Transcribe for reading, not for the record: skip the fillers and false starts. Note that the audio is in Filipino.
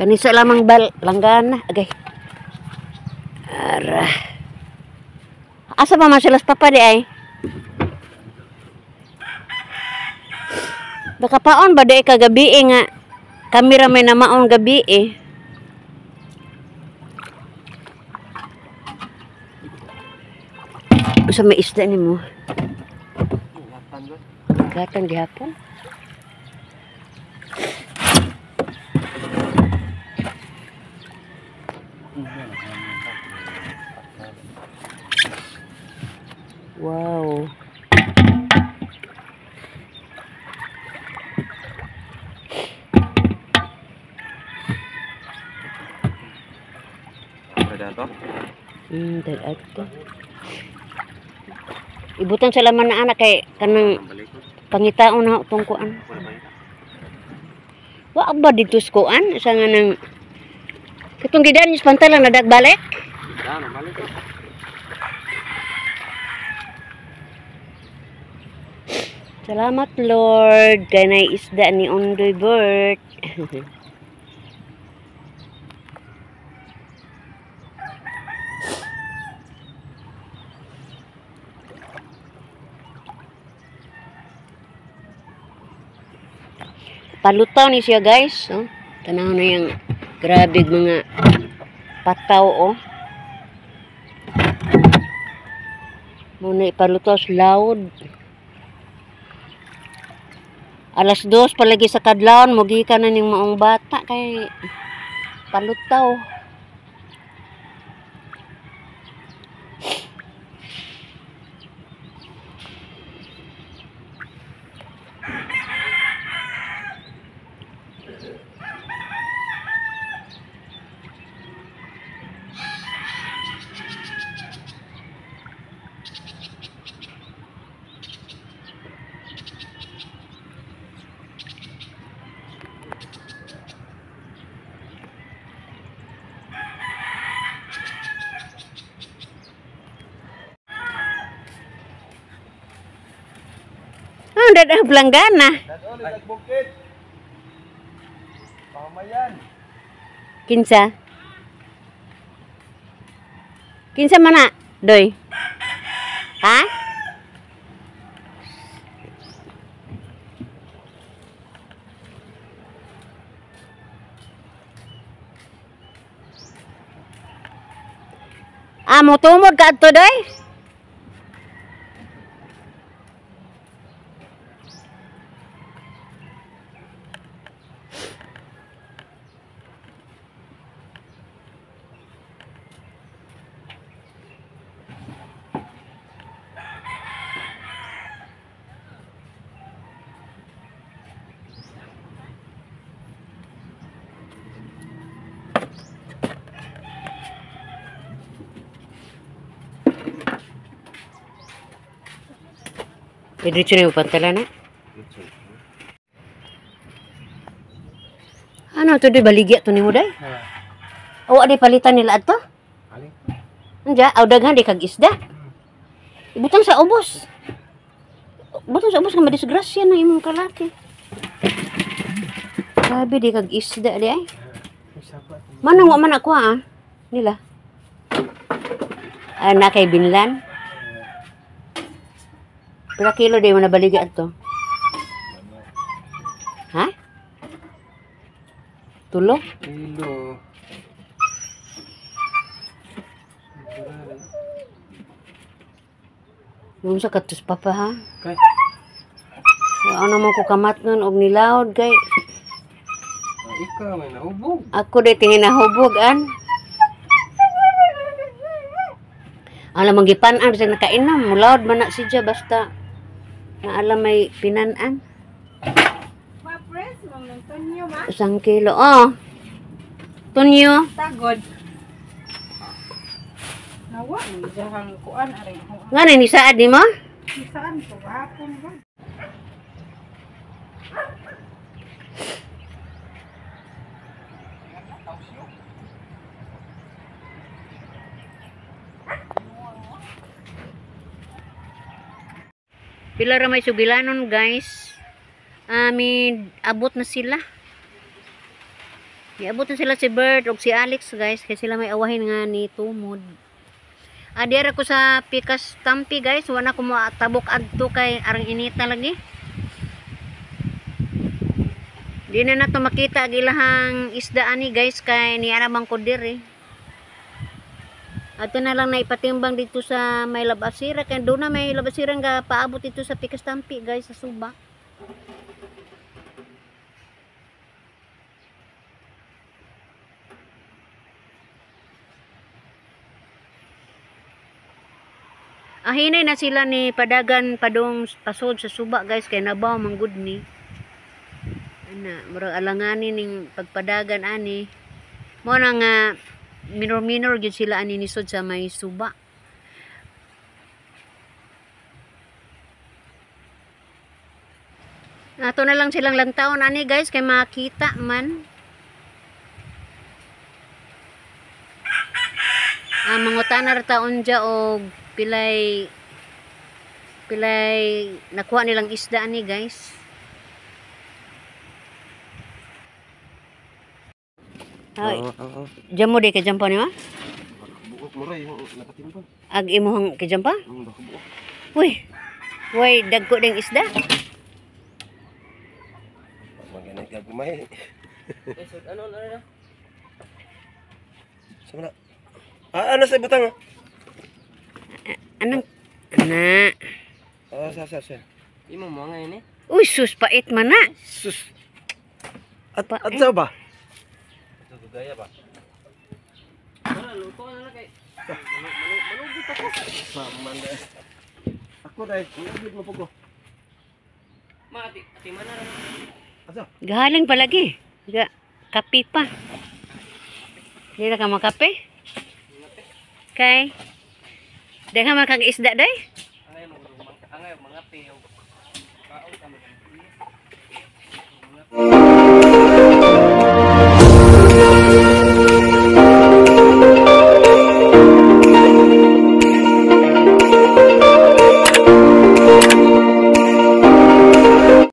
Kanisa lamang langgana. Agay. Ara. Asa pa man sila papa di ay? Nakapaon ba di kagabi nga kamera may namaon gabi eh. Sa may isda ni mo. Gatan gihapon. Wow. Dato? Dato. Ibutan sa laman na anak kay kanang pangitaon na tungkuan. Wa ba dito skuan sa nga nang katong gidan is pantalan na dagbalik. Balik. Salamat Lord kay nay isda ni Ondoy Bert. Palutaw ni siya guys. Oh. Tanaw na yung grabe mga pataw oh. Muna ipalutaw sa laod. Alas 2 palagi sa kadlawon mugi ka na ning maong bata kay palutaw. Dadah belanggana. Bukit. Pamayan. Kinsa? Kinsa mana? Doy. Ha? Mo tumod ka adto doy? Diretso na yung pantalan na. Ano to di baligya to ni mo day? O adi palitan nila ato? Anja, aw daghan di kag isda. Ibutang sa ubos. Butang sa ubos nga madisgrasya na imong kalaki. Sabi di kag isda di ay. Manang wa man ako ah. Nila. Na kay binlan. Pila kilo di mo nabaliga ato? Ha? Tulo? Kilo. Yung sa katus papa ha? Kay. Ano mo ko kamat nun og nilawod kay. Ikaw may nahubog. Ako di tingin nahubog an. Alam mong gipanan sa nakainom, mulawod man na siya basta na alam may pinanan. Ma-press mo ng tunyo ma? 1 kilo. Oh. Tunyo. Tagod. Nawa, ni jahang kuan ari mo. Nga ni saad ni mo? Saan ko hapon ba? Pila ra may sugilanon guys. Abot na sila. Iabot na sila si Bert ug si Alex guys kay sila may awahin nga ni Tumod. Adira ko sa Pikas Tampi guys, wala ko mo tabok adto kay arang inita lagi. Di na nato makita gilahang isda ani guys kay ni Arabang ko diri. Ato na lang na ipatimbang dito sa may labasira kay doon na may labasira nga paabot dito sa Pikas Tampi guys sa Suba. Ahinay na sila ni padagan padong pasod sa Suba guys kay nabaw manggod ni. Ana, murag alanganin ning pagpadagan ani. Mo na nga minor gyud sila ani nisod sa may Suba. Ato na lang silang lantawon ani guys kay makita man. Mangutanar taon dya og pilay nakuha nilang isda ni guys. Ay, jam mo di ka jampa ni ma? Buok mo ray nakatimbang. Ag imuhang ka jampa? Nakabuok. Uy. Way dagko ding isda. Maganay ka gumay. Ano na? Sama na. Ano sa butang? Anong ana? Sa. Imo mo nga ini. Uy, sus pait man na. Sus. At Pa- sa ba? Ito gaya ba? Wala luto na kay. Manugot ako. Mamanda. Ako dai, manugot mo po ko. Mati man na. Asa? Galing palagi. Kape pa. Di na ka makape? Kay Daghan man kag isda day? Angay mga piyo. Kaon ka man.